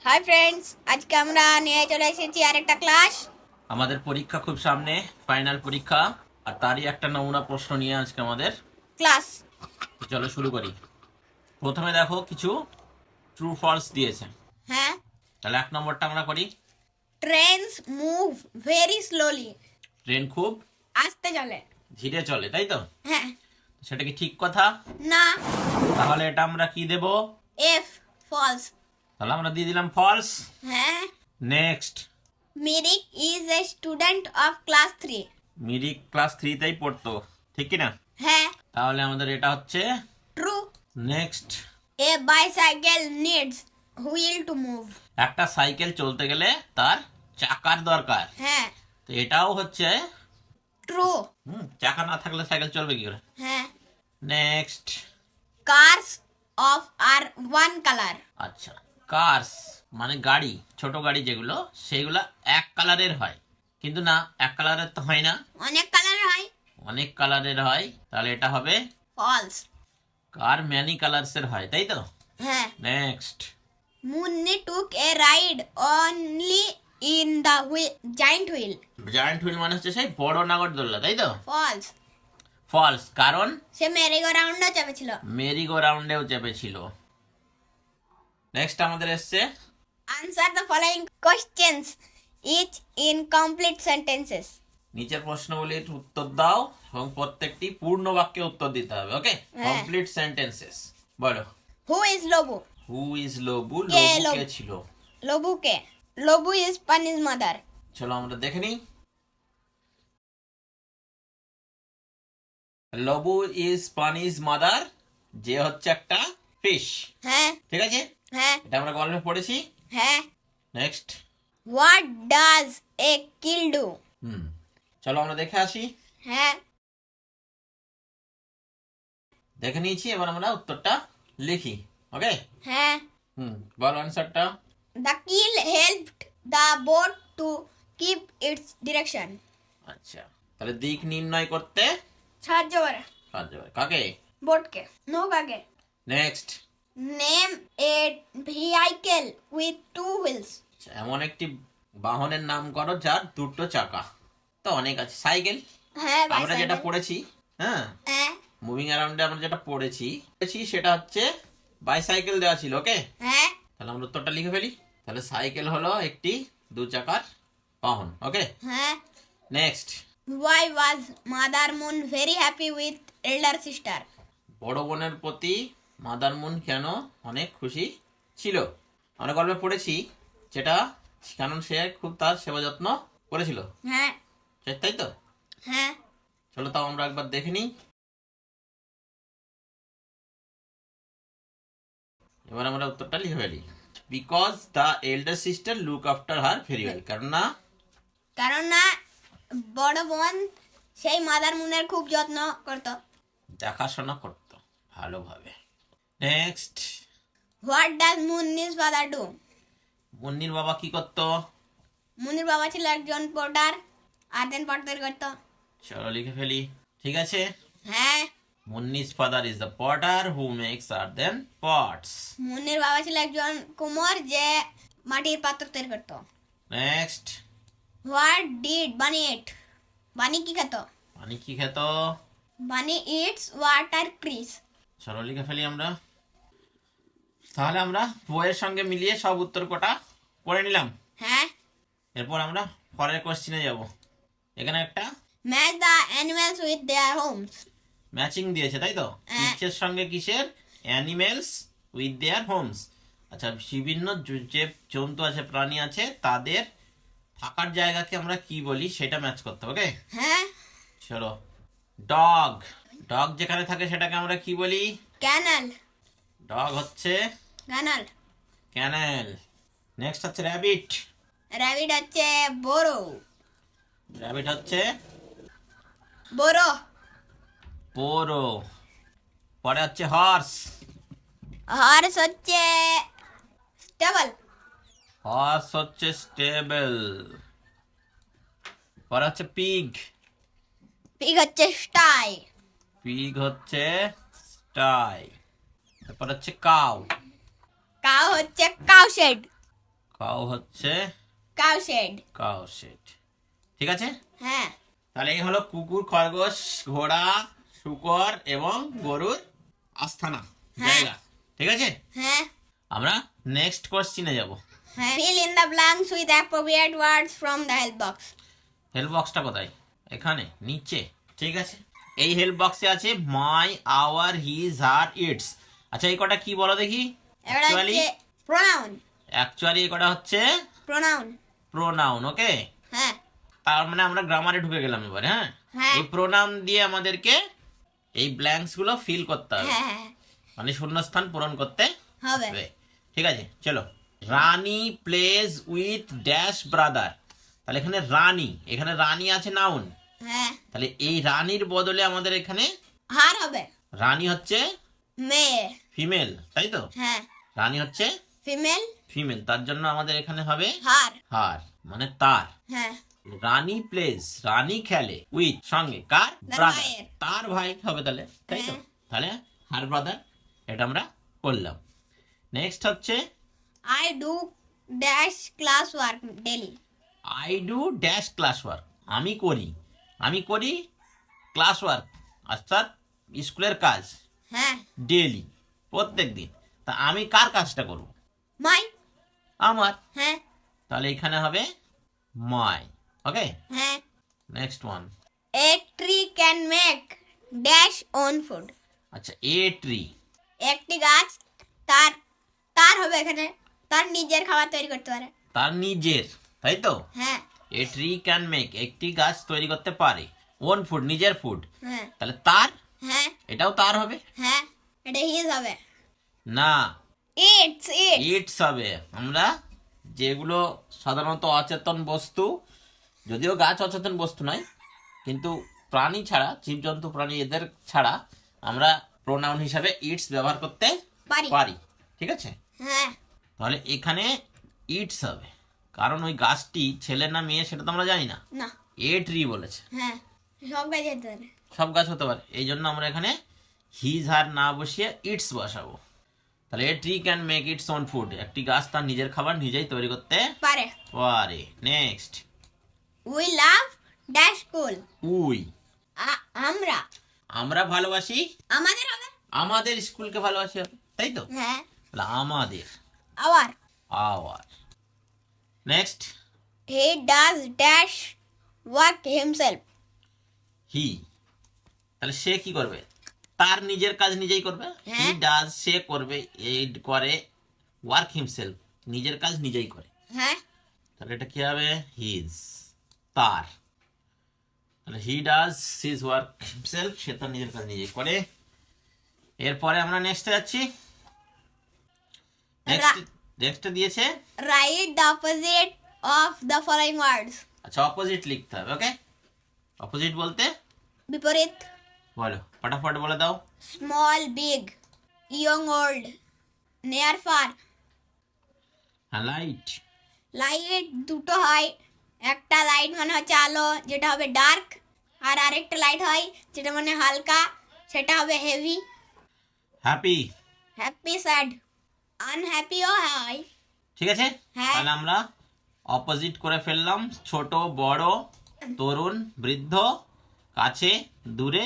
Hi friends, আজকে আমরা নিয়ে চলে এসেছি আরেকটা ক্লাস। আমাদের পরীক্ষা খুব সামনে, ফাইনাল পরীক্ষা, আর তারই একটা নমুনা প্রশ্ন নিয়ে আজকে আমাদের। ক্লাস তো চলো শুরু করি। প্রথমে দেখো কিছু ট্রু ফলস দিয়েছে, হ্যাঁ। তাহলে 1 নম্বরটা আমরা করি। Trains move very slowly. Train খুব আস্তে চলে। ধীরে চলে, তাই তো? হ্যাঁ। সেটা কি ঠিক কথা? না। তাহলে এটা আমরা কি দেব? F, false. তাহলে আমরা দিয়ে দিলাম ফলস। হ্যাঁ। Next, Mirik is a student of class 3। Mirik class 3তেই পড়তো, ঠিক কি না? হ্যাঁ। তাহলে আমাদের এটা হচ্ছে true. Next, a bicycle needs wheel to move. একটা সাইকেল চলতে গেলে তার চাকার দরকার, হ্যাঁ। তো এটাও হচ্ছে ট্রু। চাকা না থাকলে সাইকেল চলবে কি করে? হ্যাঁ। নেক্সট, কার্স অফ আর ওয়ান কালার। আচ্ছা, কার্স মানে গাড়ি, ছোট গাড়ি যেগুলো, সেগুলো এক কালারের হয়, কিন্তু না, এক কালারের তো হয় না, অনেক কালার হয়। অনেক কালারের হয়। তাহলে এটা হবে ফলস। কার ম্যানি কালার্স এর হয়, তাই তো? হ্যাঁ। Next, Munni took a ride only in the giant wheel. Giant wheel মানে হচ্ছে সেই বড় নাগরদোল্লা, তাই তো? False. ফলস, কারণ সে মেরিগো রাউন্ডে চেপেছিল। মেরি গো রাউন্ডেও চেপেছিল। নেক্সট আমাদের এসছে Answer the following questions, each in complete sentences. নিচের প্রশ্নগুলির উত্তর দাও এবং প্রত্যেকটি পূর্ণ বাক্যে উত্তর দিতে হবে। ওকে, হ্যাঁ। Complete sentences. বলো, Who is Lobu? Who is Lobu? কে লবু লবু? কে ছিল? Lobu ke? Lobu is Bunny's mother. চলো আমরা দেখে নিই। লবু ইজ পানিজ মাদার, যে হচ্ছে একটা ফিশ, হ্যাঁ। ঠিক আছে? হ্যাঁ। এটা আমরা গল্পে পড়েছি। হ্যাঁ। Next, What does a kill do? চলো আমরা দেখে আসি। হ্যাঁ। দেখে নিয়েছি, এবার আমরা উত্তরটা লিখি। ওকে। হ্যাঁ। বলো অ্যান্সারটা। The kill helped the boat to keep its direction. আচ্ছা, তাহলে দিক নির্ণয় করতে সাহায্য করে সাহায্য করে কাকে? বোটকে, নৌকাকে। Next, name a vehicle with two wheels. এমন একটি বাহনের নাম করো যার দুটো চাকা। তো অনেক আছে, সাইকেল। হ্যাঁ, আমরা যেটা পড়েছি, হ্যাঁ, হ্যাঁ। মুভিং অ্যারাউন্ডে আমরা যেটা পড়েছি সেটা হচ্ছে বাইসাইকেল দেওয়া ছিল। ওকে, হ্যাঁ। তাহলে আমরা উত্তরটা লিখে ফেলি। তাহলে সাইকেল হলো একটি 2 চাকার বাহন। ওকে। হ্যাঁ। Next, Why was Mother Moon very happy with elder sister? বড় বোনের প্রতি মাদার মুন কেন অনেক খুশি ছিল? আমরা গল্পে পড়েছি যেটা, কারণ সে খুব তার সেবা যত্ন করেছিল, হ্যাঁ। তাই তো? হ্যাঁ। চলো তাও আমরা একবার দেখে নিই। এবার আমরা উত্তরটা লিখে ফেলি। Because the elder sister look after her very well, কারণ না, বড় বোন সেই মাদার মুনের খুব যত্ন করত। দেখাশোনা করতো ভালোভাবে। Next, What does Munni's father do? মুন্নির বাবা কি করতো? মুনির বাবা ছিল একজন পোর্টার, আর্দেন পট তৈরি করতো। চলো লিখে ফেলি, ঠিক আছে? হ্যাঁ। মুন্নি's father is the potter who makes earthen pots. মুনির বাবা ছিল একজন কুমোর যে মাটির পাত্র তৈরি করতো। Next, What did Bunny eat? বানি কি খেত? পানি কি খেত? বানি ইটস ওয়াটার ক্রিস। চলো লিখে ফেলি আমরা। তাহলে আমরা বইয়ের সঙ্গে মিলিয়ে সব উত্তর কটা পড়ে নিলাম। হ্যাঁ। এরপর আমরা পরের কোশ্চেনে যাব। এখানে একটা match the animals with their Holmes. Matching দিয়েছে, তাই তো? কিসের সঙ্গে কিসের? Animals with their Holmes. আচ্ছা, বিভিন্ন যে জন্তু আছে, প্রাণী আছে, তাদের থাকার জায়গাকে আমরা কি বলি সেটা ম্যাচ করতে হবে। ওকে, হ্যাঁ। চলো। ডগ, ডগ যেখানে থাকে সেটাকে আমরা কি বলি? ক্যানাল। ডগ হচ্ছে ক্যানাল। ক্যানেল। নেক্সট হচ্ছে র্যাবিট, র্যাবিট হচ্ছে বোরো। র্যাবিট হচ্ছে বোরো। পোরো। পরে হচ্ছে হর্স, হর্স হচ্ছে স্টেবল। হর্স হচ্ছে স্টেবল। পরে হচ্ছে পিগ, পিগ হচ্ছে স্টাই। পিগ হচ্ছে স্টাই। তারপর হচ্ছে কাউ, কাউ হচ্ছে কাউ শেড। কাউ হচ্ছে কাউ শেড। কাউ শেড, ঠিক আছে। হ্যাঁ তাহলে এই হলো কুকুর, খরগোশ, ঘোড়া, শূকর এবং গরুর আস্থানা, জায়গা, ঠিক আছে। হ্যাঁ আমরা নেক্সট কোশ্চিনে যাব। হ্যাঁ, fill in the blanks with appropriate words from the help box. Help বক্সটা কোথায়? এখানে নিচে, ঠিক আছে। এই হেল্প বক্সে আছে মাই, আওয়ার, হিজ, হার, ইটস। আচ্ছা এই কটা কি বলো দেখি? এটা হচ্ছে pronoun. অ্যাকচুয়ালি এই কটা হচ্ছে Pronoun. প্রোনাউন, ওকে। হ্যাঁ তার মানে আমরা গ্রামারে ঢুকে গেলাম এবারে, হ্যাঁ। হ্যাঁ। এই প্রোনাউন দিয়ে আমাদেরকে এই ব্ল্যাঙ্কস গুলো ফিল করতে হবে, হ্যাঁ হ্যাঁ মানে শূন্যস্থান পূরণ করতে হবে। হবে, ঠিক আছে। চলো, রানী প্লেজ উইথ ড্যাশ ব্রাদার। তাহলে এখানে রানী, এখানে রানী আছে নাউন, হ্যাঁ তাহলে এই রানীর বদলে আমাদের এখানে হার হবে। রানী হচ্ছে মেয়ে। ফিমেল, তাই তো। হ্যাঁ রানী হচ্ছে ফিমেল। ফিমেল, তার জন্য আমাদের এখানে হবে হার। হার, মানে তার। হ্যাঁ রানী প্লেজ, রানী খেলে উইথ সঙ্গে কার? তার ব্রাদার, ভাইয়ের। তার ভাই হবে তাহলে, তাই তো। হ্যাঁ। তাহলে হার ব্রাদার, এটা আমরা করলাম। নেক্সট হচ্ছে I do dash class work daily. I do dash class work. আমি করি ক্লাস ওয়ার্ক, অর্থাৎ স্কুলের কাজ, হ্যাঁ ডেলি, প্রত্যেক দিন। তা আমি কার কাজটা করব? মাই। আমার। হ্যাঁ তাহলে এখানে হবে মাই, ওকে। হ্যাঁ। Next one. A tree can make dash own food. আচ্ছা, এ ট্রি, একটি গাছ তার তার হবে এখানে, তার নিজের খাবার তৈরি করতে পারে। তার নিজের, তাই তো। হ্যাঁ এ ট্রি ক্যান মেক, একটি গাছ তৈরি করতে পারে ওন ফুড, নিজের ফুড। হ্যাঁ তাহলে তার, হ্যাঁ এটাও তার হবে হ্যাঁ। এটা হিজ হবে। না, ইটস ইটস হবে। আমরা যেগুলো সাধারণত অচেতন বস্তু, যদিও গাছ অচেতন বস্তু নয়, কিন্তু প্রাণী ছাড়া, জীবজন্তু প্রাণী এদের ছাড়া আমরা প্রোনাউন হিসাবে ইটস ব্যবহার করতে পারি, ঠিক আছে। হ্যাঁ তাহলে এখানে ইটস হবে, কারণ ওই গাছটি ছেলে না মেয়ে সেটা তো আমরা জানি না। না। এ ট্রি বলেছে, হ্যাঁ সব গাছ যেতে পারে। সব গাছ হতে পারে, এই জন্য আমরা এখানে হিজ হার না বসিয়ে ইটস বসাবো। তাহলে a tree can make its own food, একটি গাছ তার নিজের খাবার নিজেই তৈরি করতে পারে। পারে। Next, we love dash school. We, আমরা ভালোবাসি, আমাদের হবে। আমাদের স্কুলকে ভালোবাসি হবে, তাই তো। হ্যাঁ তাহলে আমাদের, our. Our. Next, he does dash work himself. He, তাহলে সে কি করবে? তার নিজের কাজ নিজেই করবে। হি ডাজ, সে করবে, এইড করে, ওয়ার্ক হিমসেলফ, নিজের কাজ নিজেই করে। হ্যাঁ তাহলে এটা কি হবে? হিজ, তার। তাহলে he does his work himself, সে তার নিজের কাজ নিজেই করে। এরপরে আমরা নেক্সটে যাচ্ছি। নেক্সট দিয়েছে write the opposite of the following ওয়ার্ডস. আচ্ছা, অপোজিট লিখতে হবে, ওকে। অপোজিট বলতে বিপরীত. বলো, ফটাফট বলে দাও। Small big, young old, near far. Light, light দুটো হয়, একটা লাইট মানে হচ্ছে আলো, যেটা হবে ডার্ক, আর আরেকটা লাইট হয় যেটা মানে হালকা, সেটা হবে হেভি. হ্যাপি, হ্যাপি স্যাড, আনহ্যাপিও হয়. ঠিক আছে। হ্যাঁ। তাহলে আমরা অপোজিট করে ফেললাম, ছোট বড়, তরুণ বৃদ্ধ, কাছে দূরে।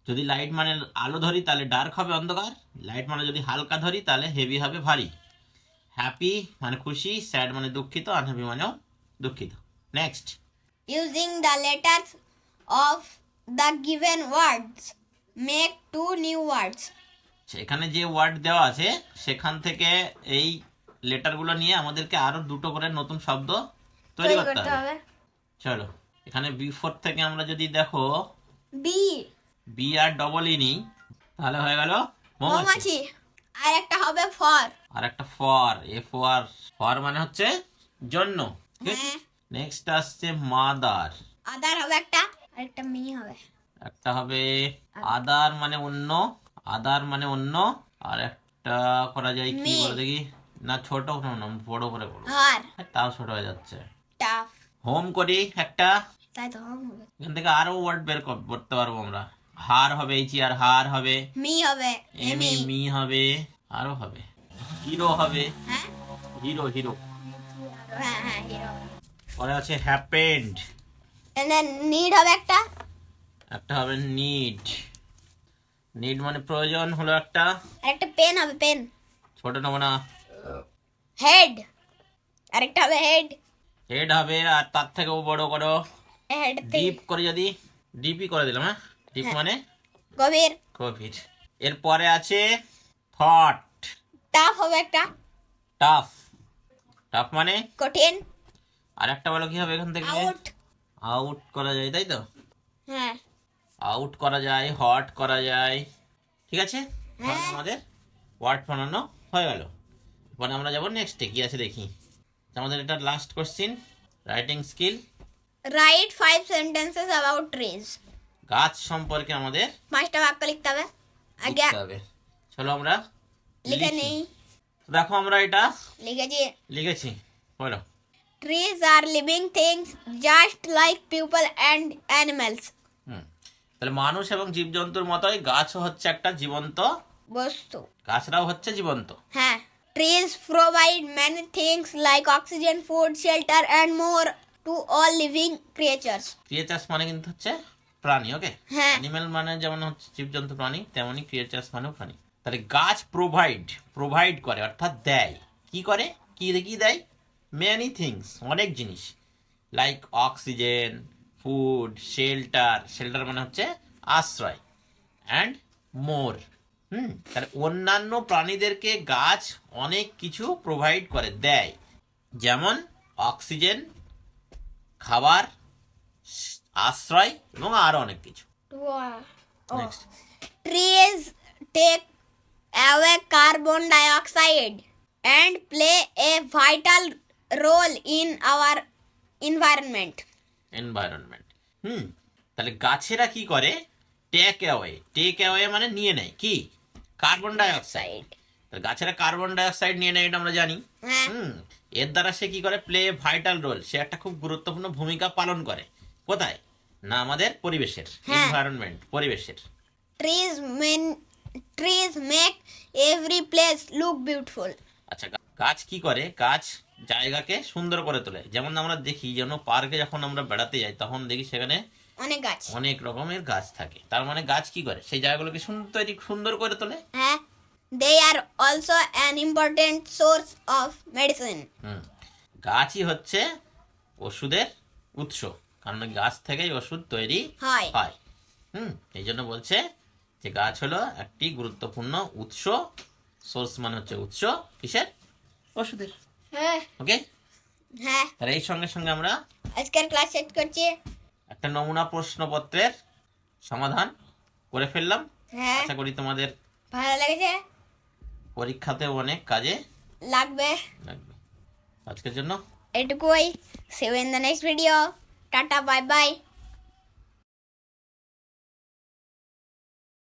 যদি লাইট মানে আলো ধরি তাহলে ডার্ক হবে অন্ধকার, লাইট মানে যদি হালকা ধরি তাহলে হেভি হবে ভারী। হ্যাপি মানে খুশি, স্যাড মানে দুঃখিত, আনহ্যাপি মানেও দুঃখিত। Next, using the letters of the given words make two new words. এখানে যে ওয়ার্ড দেওয়া আছে সেখান থেকে এই লেটারগুলো নিয়ে আমাদেরকে আরো দুটো করে নতুন শব্দ তৈরি করতে হবে। চলো, এখানে বিফোর থেকে আমরা যদি দেখো বি, বি আর ডবল ই নিই, তাহলে হয়ে গেল মৌমাছি। মৌমাছি. আর একটা হবে ফর. আর একটা ফর, এ ফর, ফর মানে হচ্ছে জন্য। হ্যাঁ. নেক্সট আসছে মাদার, আদার হবে একটা, আর একটা মি হবে. একটা হবে আদার মানে অন্য, আদার মানে অন্য। আর একটা করা যায় কি বলে দেখি, না ছোট না বড় করে করবো, আর তাও ছোট হয়ে যাচ্ছে। টাফ. হোম করি একটা, তাই তো হবে. এখান থেকে আরো ওয়ার্ড বের করতে পারবো আমরা। হার হবে, এই চেয়ার হার হবে, মি হবে, এমি মি হবে, আরো হবে হিরো হবে, হ্যাঁ হিরো হিরো। হ্যাঁ হ্যাঁ হিরো। পরে আছে হ্যাপেন্ড, নিড হবে একটা। একটা হবে নিড। নিড মানে প্রয়োজন হলো একটা, আর একটা পেন হবে, পেন। ছোট নেবো না। হেড, আরেকটা হবে হেড। হেড হবে, আর তার থেকেও বড় করো, হেড ডিপ করে, যদি ডিপই করে দিলাম। হ্যাঁ, ডিপ হ্যাঁ। মানে গভীর। গভীর। এরপরে আছে থট, টাফ হবে একটা। টাফ, টাফ মানে কঠিন। আর একটা বলো কি হবে এখান থেকে? আউট। আউট করা যায়, তাই তো? হ্যাঁ আউট করা যায়, হট করা যায়। ঠিক আছে, তাহলে হ্যাঁ। আমাদের ওয়ার্ড বানানো হয়ে গেল। এবার আমরা যাবো নেক্সটে, কি আছে দেখি। আমাদের এটা last question, writing skill. Right 5 sentences about trees. গাছ সম্পর্কে আমাদের 5টা বাক্য লিখতে হবে। আগে লিখতে হবে। চলো আমরা লিখে লিখি। নেই। দেখো আমরা এটা লিখেছি। লিখেছি, বলো। Trees are living things just like people and animals. হুম, তাহলে মানুষ এবং জীবজন্তুর মতোই গাছও হচ্ছে একটা জীবন্ত, বস্তু। গাছরাও হচ্ছে জীবন্ত। হ্যাঁ। Trees provide many things like oxygen, food, shelter and more to all living creatures. Creatures মানে কিন্তু হচ্ছে প্রাণী, ওকে? হ্যাঁ। অ্যানিমেল মানে যেমন হচ্ছে জীবজন্তু প্রাণী, তেমনি ক্রিয়েচার্স মানেও প্রাণী। তাহলে গাছ প্রোভাইড করে, অর্থাৎ দেয়। কি করে? কি কি দেয়? মেনি থিংস, অনেক জিনিস। লাইক অক্সিজেন, ফুড, শেল্টার মানে হচ্ছে আশ্রয়, অ্যান্ড মোর। তাহলে অন্যান্য প্রাণীদেরকে গাছ অনেক কিছু প্রোভাইড করে, দেয়। যেমন অক্সিজেন, খাবার, আশ্রয় এবং আরো অনেক কিছু। Wow. Next. Trees take away carbon dioxide and play a vital role in our environment. Environment. তাহলে গাছেরা কি করে? টেক অ্যাওয়ে মানে নিয়ে নেয় কি? Carbon die oxide. তাহলে গাছেরা কার্বন ডাই অক্সাইড নিয়ে নেয়, এটা আমরা জানি। হ্যাঁ। এর দ্বারা সে কি করে? প্লে ভাইটাল রোল, সে একটা খুব গুরুত্বপূর্ণ ভূমিকা পালন করে। কোথায়? না আমাদের পরিবেশের, হ্যাঁ। এনভায়রনমেন্ট, পরিবেশের। Trees make every place look beautiful. আচ্ছা, গাছ কি করে? গাছ জায়গাকে সুন্দর করে তোলে। যেমন আমরা দেখি, যেন পার্কে যখন আমরা বেড়াতে যাই, তখন দেখি সেখানে অনেক গাছ। অনেক রকমের গাছ থাকে। তার মানে গাছ কি করে? সেই জায়গাগুলোকে সুন্দর করে তোলে। হ্যাঁ। They are also an important source of medicine. গাছই হচ্ছে ওষুধের উৎস, কারণ গাছ থেকেই ওষুধ তৈরি হয়। হয়। এই জন্য বলছে যে গাছ হলো একটি গুরুত্বপূর্ণ উৎস। সোর্স মানে হচ্ছে উৎস, কিসের? ওষুধের। হ্যাঁ ওকে, হ্যাঁ। তাহলে এই সঙ্গে সঙ্গে আমরা আজকের ক্লাস শেষ করছি। একটা নমুনা প্রশ্নপত্রের সমাধান করে ফেললাম। হ্যাঁ। আশা করি তোমাদের ভালো লেগেছে, পরীক্ষাতেও অনেক কাজে লাগবে। লাগবে। আজকের জন্য এটুকুই। See you in the next video. Tata, bye bye.